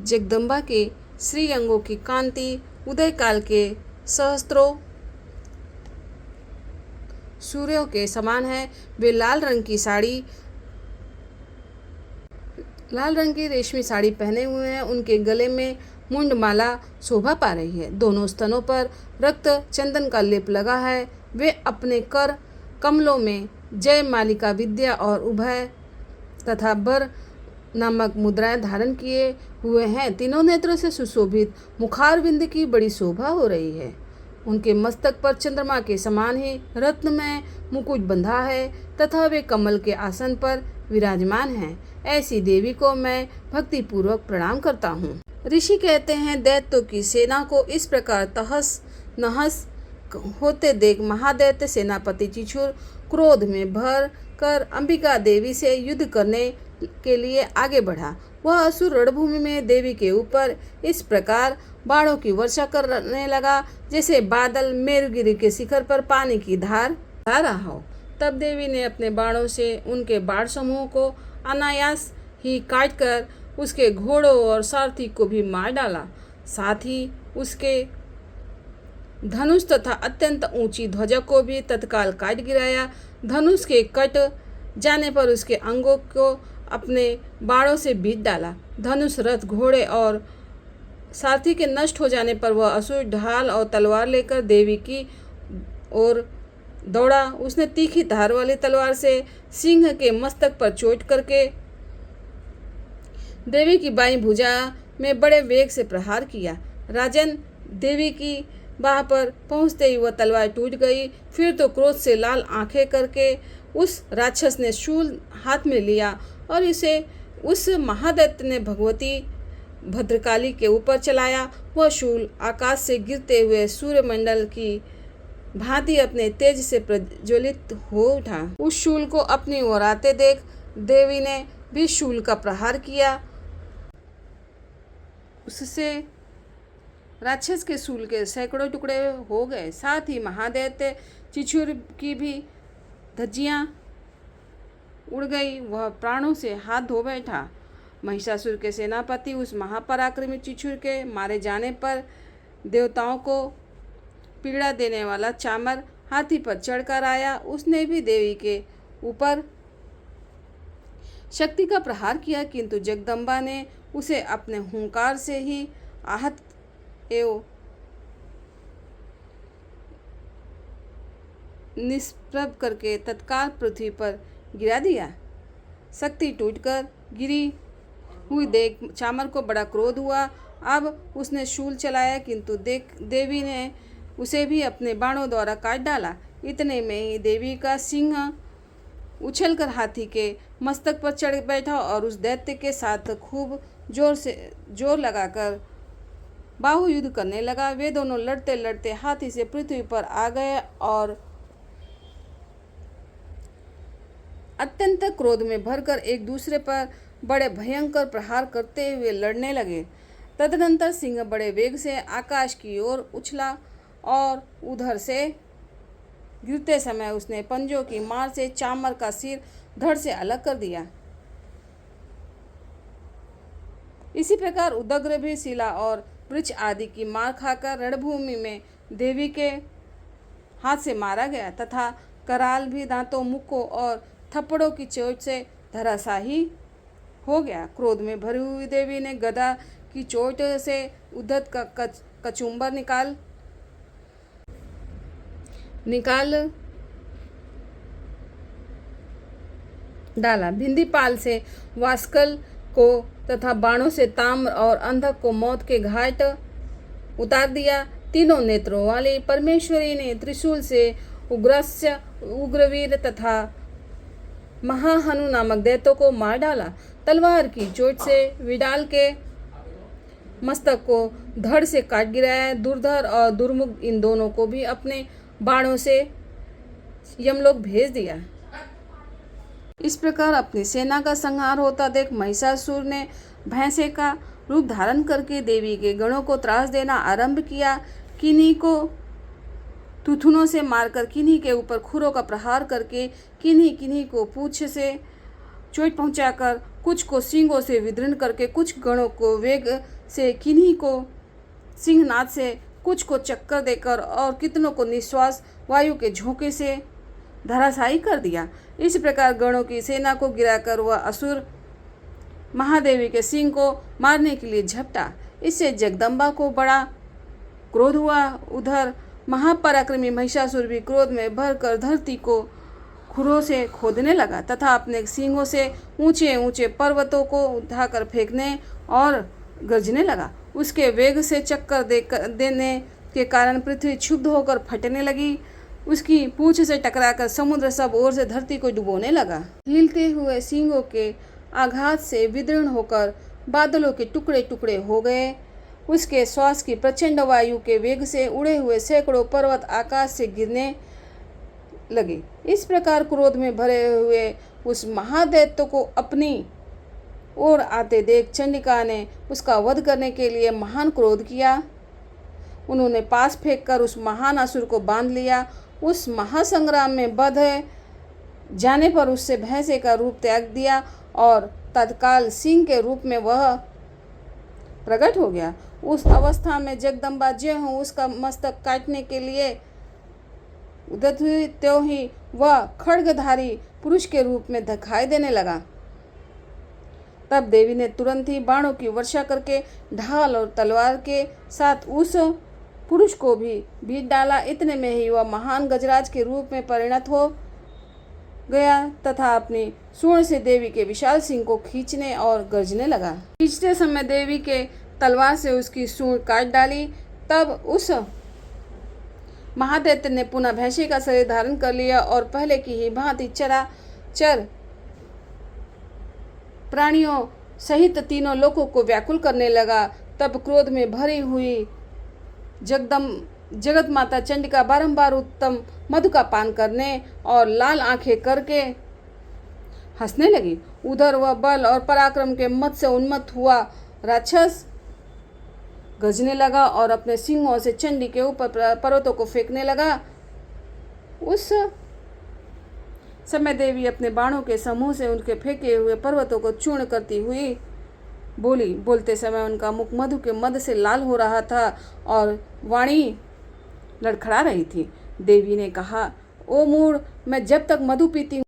जगदम्बा के श्री अंगों की कांति उदय काल के सहस्त्रों सूर्यों के समान है। वे लाल रंग की रेशमी साड़ी पहने हुए हैं। उनके गले में मुंडमाला शोभा पा रही है। दोनों स्तनों पर रक्त चंदन का लेप लगा है। वे अपने कर कमलों में जय मालिका विद्या और उभय तथा बर नामक मुद्राएं धारण किए हुए हैं। तीनों नेत्रों से सुशोभित मुखारविंद की बड़ी शोभा हो रही है। उनके मस्तक पर चंद्रमा के समान ही रत्नमय मुकुट बंधा है तथा वे कमल के आसन पर विराजमान हैं। ऐसी देवी को मैं भक्तिपूर्वक प्रणाम करता हूँ। ऋषि कहते हैं, दैत्यों की सेना को इस प्रकार तहस नहस होते देख महादैत्य सेनापति चिछुर क्रोध में भर कर अंबिका देवी से युद्ध करने के लिए आगे बढ़ा। वह असुर रणभूमि में देवी के ऊपर इस प्रकार बाणों की वर्षा करने लगा जैसे बादल मेरुगिरी के शिखर पर पानी की धार आ रहा हो। तब देवी ने अपने बाणों से उनके बाण समूह को अनायास ही काटकर उसके घोड़ों और सारथी को भी मार डाला। साथ ही उसके धनुष तथा अत्यंत ऊंची ध्वजा को भी तत्काल काट गिराया। धनुष के कट जाने पर उसके अंगों को अपने बाणों से बीत डाला। धनुष, रथ, घोड़े और सारथी के नष्ट हो जाने पर वह असुर ढाल और तलवार लेकर देवी की ओर दौड़ा। उसने तीखी धार वाली तलवार से सिंह के मस्तक पर चोट करके देवी की बाईं भुजा में बड़े वेग से प्रहार किया। राजन, देवी की बाह पर पहुंचते ही वह तलवार टूट गई। फिर तो क्रोध से लाल आंखें करके उस राक्षस ने शूल हाथ में लिया और इसे उस महादैत्य ने भगवती भद्रकाली के ऊपर चलाया। वह शूल आकाश से गिरते हुए सूर्यमंडल की भांति अपने तेज से प्रज्वलित हो उठा। उस शूल को अपनी ओर आते देख देवी ने भी शूल का प्रहार किया। उससे राक्षस के शूल के सैकड़ों टुकड़े हो गए। साथ ही महादैत्य चिछुर की भी धज्जियां उड़ गई। वह प्राणों से हाथ धो बैठा। महिषासुर के सेनापति उस महापराक्रमी चिछुर के मारे जाने पर देवताओं को पीड़ा देने वाला चामर हाथी पर चढ़कर आया। उसने भी देवी के ऊपर शक्ति का प्रहार किया, किंतु जगदम्बा ने उसे अपने हुंकार से ही आहत एवं निष्प्रभ करके तत्काल पृथ्वी पर गिरा दिया। शक्ति टूटकर गिरी हुई देख चामर को बड़ा क्रोध हुआ। अब उसने शूल चलाया, किंतु देवी ने उसे भी अपने बाणों द्वारा काट डाला। इतने में ही देवी का सिंह उछलकर हाथी के मस्तक पर चढ़ बैठा और उस दैत्य के साथ खूब जोर लगाकर बाहु युद्ध करने लगा। वे दोनों लड़ते लड़ते हाथी से पृथ्वी पर आ गए और अत्यंत क्रोध में भरकर एक दूसरे पर बड़े भयंकर प्रहार करते हुए लड़ने लगे। तदनंतर सिंह बड़े वेग से आकाश की ओर उछला और उधर से गिरते समय उसने पंजों की मार से चामर का सिर धड़ से अलग कर दिया। इसी प्रकार उदग्र भी शिला और वृक्ष आदि की मार खाकर रणभूमि में देवी के हाथ से मारा गया तथा कराल भी दांतों, मुक्कों और थप्पड़ों की चोट से धराशायी हो गया। क्रोध में भरी हुई देवी ने गदा की चोट से उद्धत का कचुम्बर निकाल डाला। भिंदीपाल से वास्कल को तथा बाणों से ताम्र और अंधक को मौत के घाट उतार दिया। तीनों नेत्रों वाली परमेश्वरी ने त्रिशूल से उग्रस्य, उग्रवीर तथा महाहनु नामक दैत्यों को मार डाला। तलवार की चोट से विडाल के मस्तक को धड़ से काट गिराया। दुर्धर और दुर्मुख इन दोनों को भी अपने बाणों से यमलोक भेज दिया। इस प्रकार अपनी सेना का संहार होता देख महिषासुर ने भैंसे का रूप धारण करके देवी के गणों को त्रास देना आरंभ किया। किन्हीं को तुथुनों से मारकर, किन्हीं के ऊपर खुरों का प्रहार करके, किन्हीं को पूंछ से चोट पहुंचाकर कुछ को सींगों से विदीर्ण करके, कुछ गणों को वेग से, किन्हीं को सिंहनाद से, कुछ को चक्कर देकर और कितनों को निश्वास वायु के झोंके से धराशायी कर दिया। इस प्रकार गणों की सेना को गिराकर वह असुर महादेवी के सिंह को मारने के लिए झपटा। इससे जगदम्बा को बड़ा क्रोध हुआ। उधर महापराक्रमी महिषासुर भी क्रोध में भरकर धरती को खुरों से खोदने लगा तथा अपने सींगों से ऊंचे ऊंचे पर्वतों को उठाकर फेंकने और गरजने लगा। उसके वेग से चक्कर देने के कारण पृथ्वी क्षुब्ध होकर फटने लगी। उसकी पूंछ से टकराकर समुद्र सब ओर से धरती को डुबोने लगा। हिलते हुए सींगों के आघात से विदीर्ण होकर बादलों के टुकड़े टुकड़े हो गए। उसके श्वास की प्रचंड वायु के वेग से उड़े हुए सैकड़ों पर्वत आकाश से गिरने लगे। इस प्रकार क्रोध में भरे हुए उस महादैत्य को अपनी ओर आते देख चंडिका ने उसका वध करने के लिए महान क्रोध किया। उन्होंने पास फेंककर उस महान असुर को बांध लिया। उस महासंग्राम में बध जाने पर उससे भैंसे का रूप त्याग दिया और तत्काल सिंह के रूप में वह प्रकट हो गया। उस अवस्था में जगदम्बा ज्यों उसका मस्तक काटने के लिए उद्यत हुई, त्यों ही वह खड्गधारी पुरुष के रूप में दिखाई देने लगा। तब देवी ने तुरंत ही बाणों की वर्षा करके ढाल और तलवार के साथ उस पुरुष को भी बीत डाला। इतने में ही वह महान गजराज के रूप में परिणत हो गया तथा अपनी सूंड से देवी के विशाल सिंह को खींचने और गरजने लगा। खींचते समय देवी के तलवार से उसकी सूंड काट डाली। तब उस महादैत्य ने पुनः भैंसे का शरीर धारण कर लिया और पहले की ही भांति चराचर प्राणियों सहित तीनों लोकों को व्याकुल करने लगा। तब क्रोध में भरी हुई जगत माता चंडिका बारंबार उत्तम मधु का पान करने और लाल आंखें करके हंसने लगी। उधर वह बल और पराक्रम के मद से उन्मत्त हुआ राक्षस गरजने लगा और अपने सिंहों से चंडी के ऊपर पर्वतों को फेंकने लगा। उस समय देवी अपने बाणों के समूह से उनके फेंके हुए पर्वतों को चूर्ण करती हुई बोली। बोलते समय उनका मुख मधु के मद से लाल हो रहा था और वाणी लड़खड़ा रही थी। देवी ने कहा, ओ मूढ़, मैं जब तक मधु पीती